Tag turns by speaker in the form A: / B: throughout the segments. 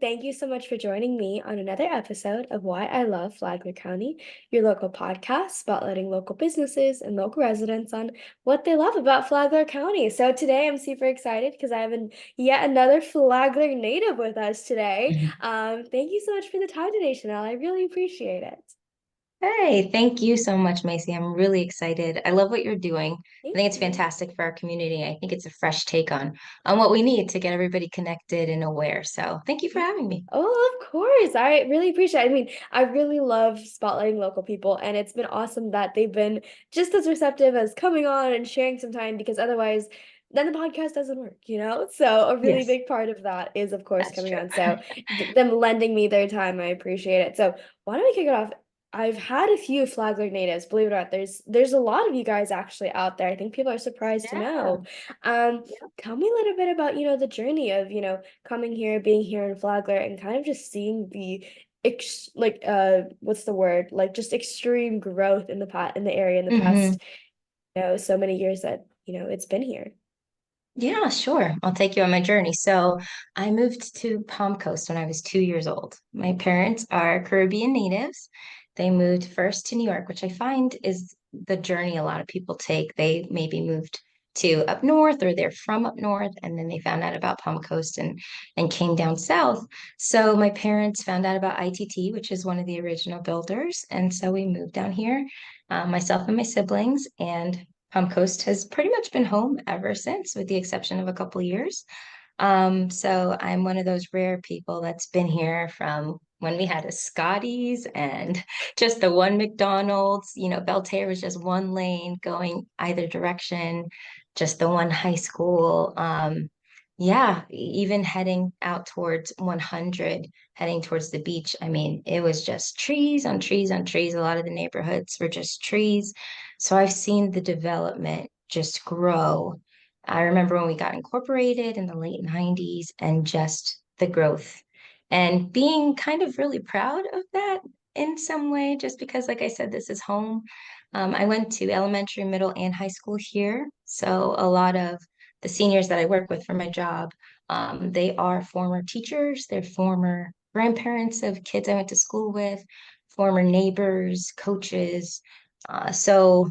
A: thank you so much for joining me on another episode of Why I Love Flagler County, your local podcast spotlighting local businesses and local residents on what they love about Flagler County. So today I'm super excited because I have yet another Flagler native with us today.
B: Mhm.
A: Thank you so much for the time today, Chanel. I really appreciate it.
B: Hey, thank you so much, Macy. I'm really excited. I love what you're doing. I
A: Thank
B: think it's
A: you.
B: fantastic for our community. I think it's a fresh take on what we need to get everybody connected and aware. So thank you for
A: Yeah.
B: having me.
A: Oh, of course. I really appreciate it. I mean, I really love spotlighting local people, and it's been awesome that they've been just as receptive as coming on and sharing some time because otherwise, then the podcast doesn't work, you know? So, a really
B: Yes,
A: big part of that is, of course,
B: that's
A: coming
B: true.
A: on. So, them lending me their time, I appreciate it. So, why don't we kick it off? I've had a few Flagler natives, believe it or not. There's a lot of you guys actually out there. I think people are surprised to
B: Yeah.
A: know. Um,
B: Yeah.
A: Tell me a little bit about, the journey of, coming here, being here in Flagler, and kind of just seeing the what's the word? Like just extreme growth in the area in the
B: hmm
A: past, so many years that, it's been here.
B: Yeah, sure. I'll take you on my journey. So I moved to Palm Coast when I was 2 years old. My parents are Caribbean natives. They moved first to New York, which I find is the journey a lot of people take. They maybe moved to up north or they're from up north, and then they found out about Palm Coast and came down south. So my parents found out about ITT, which is one of the original builders. And so we moved down here, myself and my siblings, and Palm Coast has pretty much been home ever since, with the exception of a couple years. So I'm one of those rare people that's been here from when we had a Scotty's and just the one McDonald's. Belterre was just one lane going either direction, just the one high school. Yeah, even heading out towards 100, heading towards the beach. I mean, it was just trees on trees on trees. A lot of the neighborhoods were just trees. So I've seen the development just grow. I remember when we got incorporated in the late 90s and just the growth and being kind of really proud of that in some way, just because, like I said, this is home. I went to elementary, middle, and high school here. So a lot of the seniors that I work with for my job, they are former teachers, they're former grandparents of kids I went to school with, former neighbors, coaches. So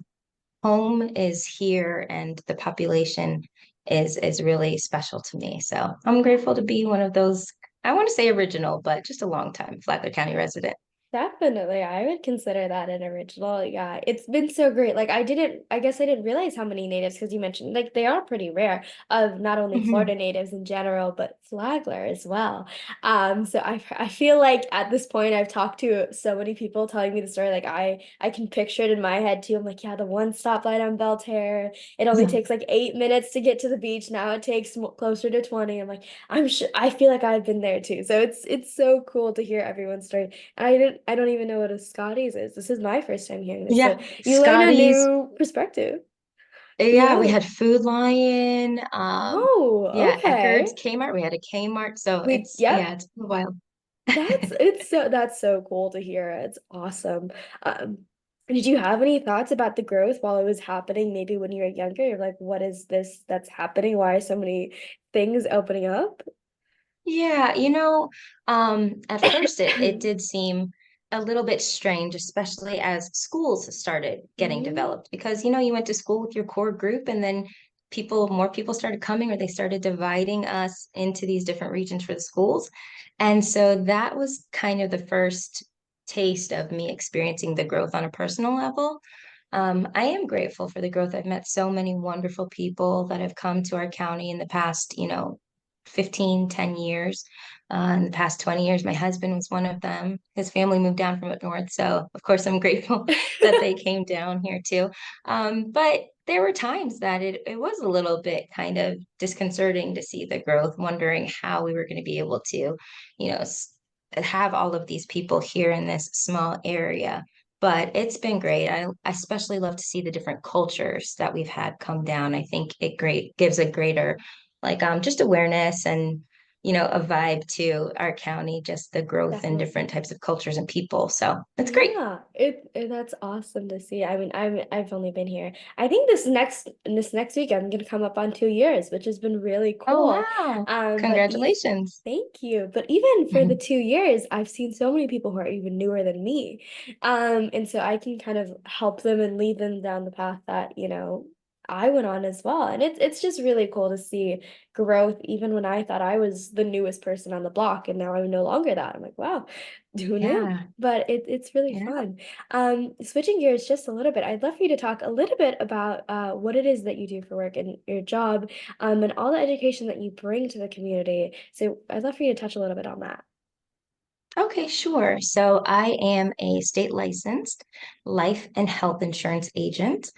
B: home is here and the population is really special to me. So I'm grateful to be one of those, I want to say original, but just a long time Flagler County resident.
A: Definitely, I would consider that an original. Yeah, it's been so great. Like I guess I didn't realize how many natives, because you mentioned like they are pretty rare of not only Florida
B: Mhm.
A: natives in general, but Flagler as well. So I feel like at this point I've talked to so many people telling me the story. Like I can picture it in my head too. I'm like, yeah, the one stoplight on Belterre, it only
B: Yeah.
A: takes like 8 minutes to get to the beach. Now it takes closer to 20. I'm like, I'm sure I feel like I've been there too. So it's so cool to hear everyone's story. I don't even know what a Scotties is. This is my first time hearing this. So
B: Yeah,
A: you learn a
B: Scotty's.
A: new perspective.
B: Yeah, we
A: Yeah.
B: had Food Lion.
A: Oh,
B: Yeah, Eckerd's,
A: okay.
B: Kmart. We had a Kmart. So
A: Yep.
B: yeah, it's been a while.
A: That's so cool to hear. It's awesome. Um, did you have any thoughts about the growth while it was happening? Maybe when you were younger, you're like, what is this that's happening? Why are so many things opening up?
B: Yeah, at first it did seem a little bit strange, especially as schools started getting
A: Mhm.
B: developed, because you went to school with your core group and then more people started coming, or they started dividing us into these different regions for the schools. And so that was kind of the first taste of me experiencing the growth on a personal level. I am grateful for the growth. I've met so many wonderful people that have come to our county in the past, 10 years. In the past 20 years, my husband was one of them. His family moved down from up north. So, of course, I'm grateful that they came down here too. But there were times that it was a little bit kind of disconcerting to see the growth, wondering how we were going to be able to, you know, have all of these people here in this small area. But it's been great. I especially love to see the different cultures that we've had come down. I think it great gives a greater just awareness and a vibe to our county, just the growth and
A: Definitely.
B: different types of cultures and people. So it's great.
A: Yeah, that's awesome to see. I mean, I've only been here. I think this next week I'm gonna come up on 2 years, which has been really
B: Oh,
A: cool.
B: wow.
A: But Eve,
B: Congratulations.
A: thank you. But even for the 2 years, I've seen so many people who are even newer than me. And so I can kind of help them and lead them down the path that, I went on as well. And it's just really cool to see growth, even when I thought I was the newest person on the block, and now I'm no longer that. I'm like, wow, who knew?
B: Yeah.
A: But it's really
B: Yeah.
A: fun. Switching gears just a little bit, I'd love for you to talk a little bit about what it is that you do for work and your job, and all the education that you bring to the community. So I'd love for you to touch a little bit on that.
B: Okay, sure. So I am a state licensed life and health insurance agent.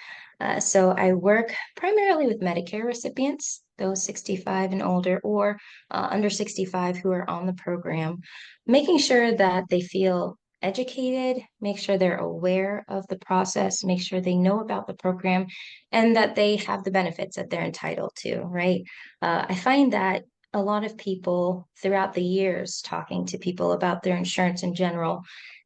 B: So I work primarily with Medicare recipients, those 65 and older or under 65 who are on the program, making sure that they feel educated, make sure they're aware of the process, make sure they know about the program, and that they have the benefits that they're entitled to, right? I find that a lot of people throughout the years talking to people about their insurance in general,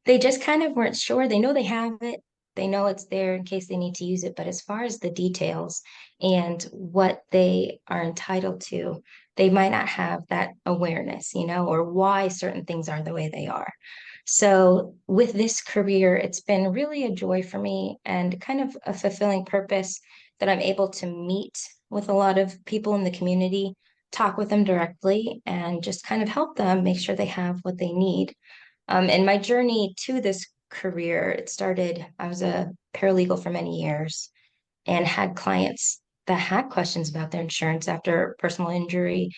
B: they just kind of weren't sure. They know they have it, they know it's there in case they need to use it, but as far as the details and what they are entitled to, they might not have that awareness, or why certain things are the way they are. So, with this career, it's been really a joy for me and kind of a fulfilling purpose that I'm able to meet with a lot of people in the community, talk with them directly, and just kind of help them make sure they have what they need. And my journey to this career, it started, I was a paralegal for many years and had clients that had questions about their insurance after personal injury,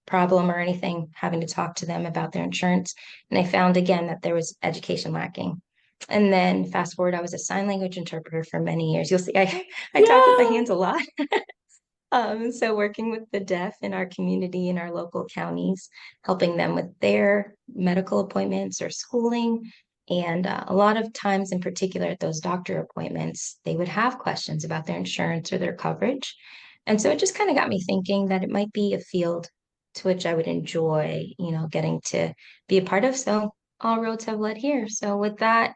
B: problem or anything, having to talk to them about their insurance. And I found again that there was education lacking. And then fast forward, I was a sign language interpreter for many years. You'll see I talk with my
A: Yeah,
B: hands a lot. So working with the deaf in our community in our local counties, helping them with their medical appointments or schooling. And a lot of times, in particular, at those doctor appointments, they would have questions about their insurance or their coverage. And so it just kind of got me thinking that it might be a field to which I would enjoy, getting to be a part of. So all roads have led here. So with that,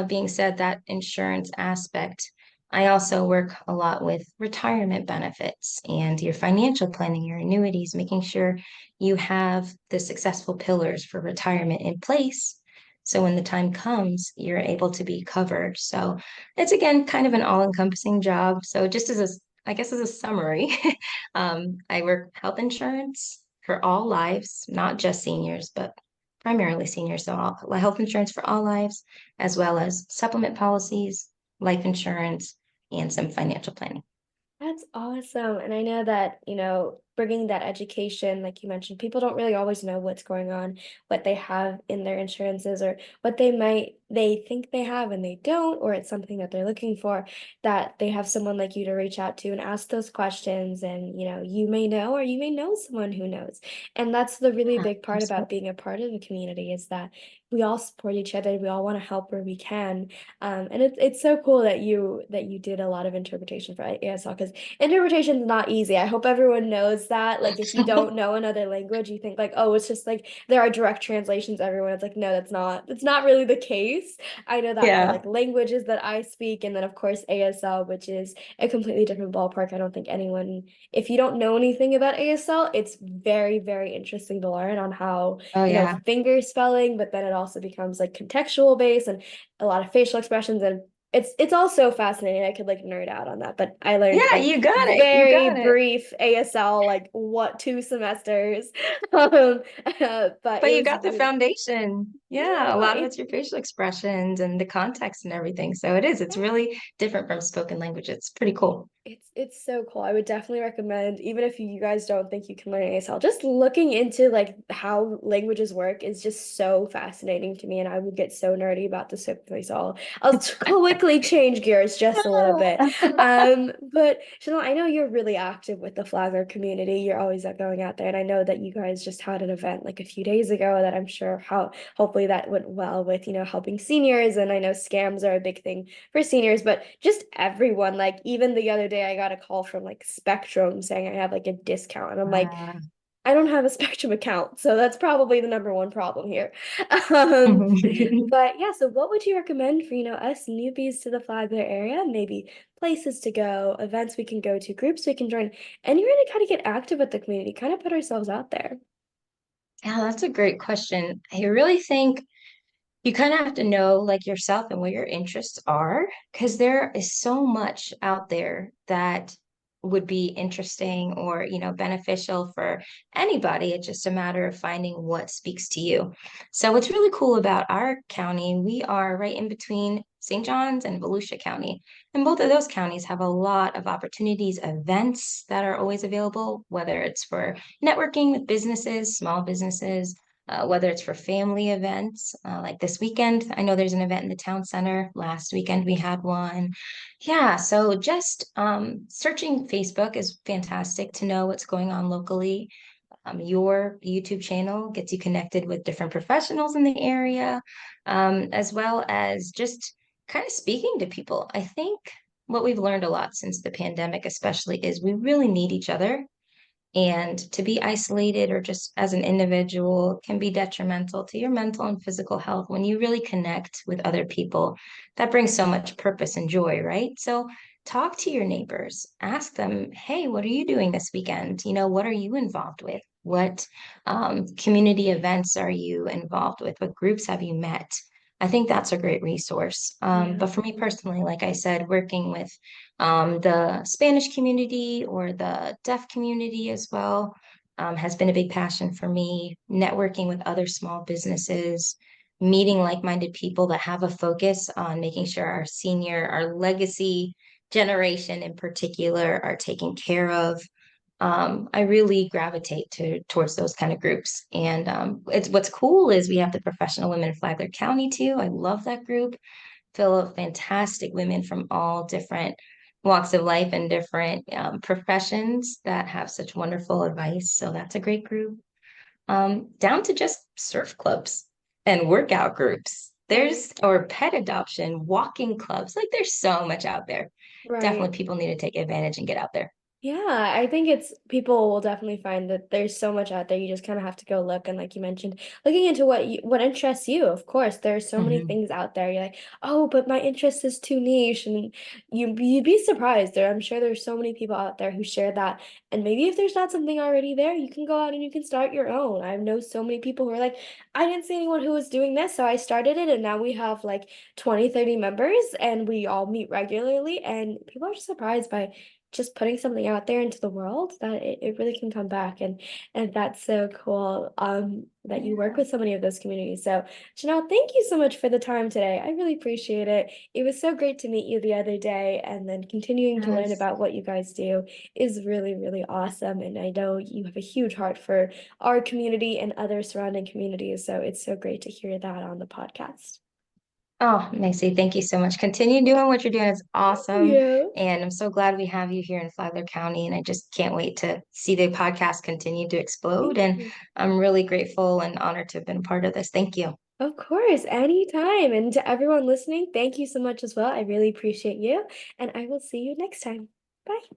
B: being said, that insurance aspect, I also work a lot with retirement benefits and your financial planning, your annuities, making sure you have the successful pillars for retirement in place. So when the time comes, you're able to be covered. So it's again kind of an all-encompassing job. So just I guess as a summary, I work health insurance for all lives, not just seniors, but primarily seniors. So health insurance for all lives as well as supplement policies, life insurance, and some financial planning.
A: that's awesome. And I know that, bringing that education, like you mentioned, people don't really always know what's going on, what they have in their insurances, or what they think they have and they don't, or it's something that they're looking for, that they have someone like you to reach out to and ask those questions. And, you may know, or you may know someone who knows. And that's the really
B: Yeah,
A: big part about
B: absolutely.
A: being a part of the community, is that we all support each other. We all want to help where we can. And it's so cool that you did a lot of interpretation for ASL, because interpretation is not easy. I hope everyone knows that. Like, if you don't know another language, you think like, oh, it's just like there are direct translations everywhere. It's like, no, that's not really the case. I know that for
B: Yeah.
A: like languages that I speak, and then of course ASL, which is a completely different ballpark. I don't think anyone, if you don't know anything about ASL, it's very, very interesting to learn on how,
B: Oh, yeah.
A: finger spelling, but then it also becomes like contextual based and a lot of facial expressions, and it's all so fascinating. I could like nerd out on that, but I learned
B: Yeah,
A: like
B: you got it. You
A: very
B: got it.
A: brief ASL, like what, 2 semesters. But
B: But
A: it
B: you
A: was
B: got the
A: really,
B: foundation. Yeah, a
A: yeah,
B: lot of it's your facial expressions and the context and everything. So it's really different from spoken language. It's pretty cool.
A: it's so cool. I would definitely recommend, even if you guys don't think you can learn ASL, just looking into like how languages work is just so fascinating to me, and I would get so nerdy about this subject. So I'll quickly change gears just a little bit. But Chanel, I know you're really active with the Flagler community. You're always going out there, and I know that you guys just had an event like a few days ago that I'm sure how hopefully that went well with, helping seniors, and I know scams are a big thing for seniors, but just everyone. Like even the other day, I got a call from like Spectrum saying I have like a discount, and I'm like,
B: Wow.
A: I don't have a Spectrum account, so that's probably the number one problem here. Um, but yeah, so what would you recommend for, us newbies to the Flagler area? Maybe places to go, events we can go to, groups we can join, and really kind of get active with the community, kind of put ourselves out there.
B: Yeah, that's a great question. I really think you kind of have to know like yourself and what your interests are, because there is so much out there that would be interesting or, beneficial for anybody. It's just a matter of finding what speaks to you. So what's really cool about our county, we are right in between St. John's and Volusia County. And both of those counties have a lot of opportunities, events that are always available, whether it's for networking with businesses, small businesses, whether it's for family events, like this weekend. I know there's an event in the town center. Last weekend we had one. Yeah, so just searching Facebook is fantastic to know what's going on locally. Your YouTube channel gets you connected with different professionals in the area, as well as just kind of speaking to people. I think what we've learned a lot since the pandemic, especially, is we really need each other, and to be isolated or just as an individual can be detrimental to your mental and physical health. When you really connect with other people, that brings so much purpose and joy, right? So talk to your neighbors, ask them, hey, what are you doing this weekend? What are you involved with? What community events are you involved with? What groups have you met? I think that's a great resource.
A: Yeah.
B: But for me personally, like I said, working with the Spanish community or the deaf community as well has been a big passion for me. Networking with other small businesses, meeting like-minded people that have a focus on making sure our legacy generation in particular are taken care of. I really gravitate towards those kind of groups. And it's what's cool is we have the Professional Women of Flagler County too. I love that group, full of fantastic women from all different walks of life and different professions that have such wonderful advice. So that's a great group. Down to just surf clubs and workout groups.
A: Right.
B: Or pet adoption, walking clubs. Like there's so much out there.
A: Right.
B: Definitely people need to take advantage and get out there.
A: Yeah, I think it's people will definitely find that there's so much out there. You just kind of have to go look, and like you mentioned, looking into what interests you. Of course, there's so many
B: Mhm.
A: things out there. You're like, oh, but my interest is too niche, and you'd be surprised. I'm sure there's so many people out there who share that. And maybe if there's not something already there, you can go out and you can start your own. I know so many people who are like, I didn't see anyone who was doing this, so I started it, and now we have like 20, 30 members, and we all meet regularly, and people are surprised by just putting something out there into the world that it really can come back, and that's so cool that you work
B: Yeah.
A: with so many of those communities. So Janelle, thank you so much for the time today. I really appreciate it. It was so great to meet you the other day, and then continuing to learn
B: Yes.
A: about what you guys do is really, really awesome. And I know you have a huge heart for our community and other surrounding communities. So it's so great to hear that on the podcast.
B: Oh, Macy, thank you so much. Continue doing what you're doing. It's awesome.
A: Yeah.
B: And I'm so glad we have you here in Flagler County. And I just can't wait to see the podcast continue to explode.
A: Thank
B: And
A: you.
B: I'm really grateful and honored to have been a part of this. Thank you.
A: Of course, anytime. And to everyone listening, thank you so much as well. I really appreciate you. And I will see you next time. Bye.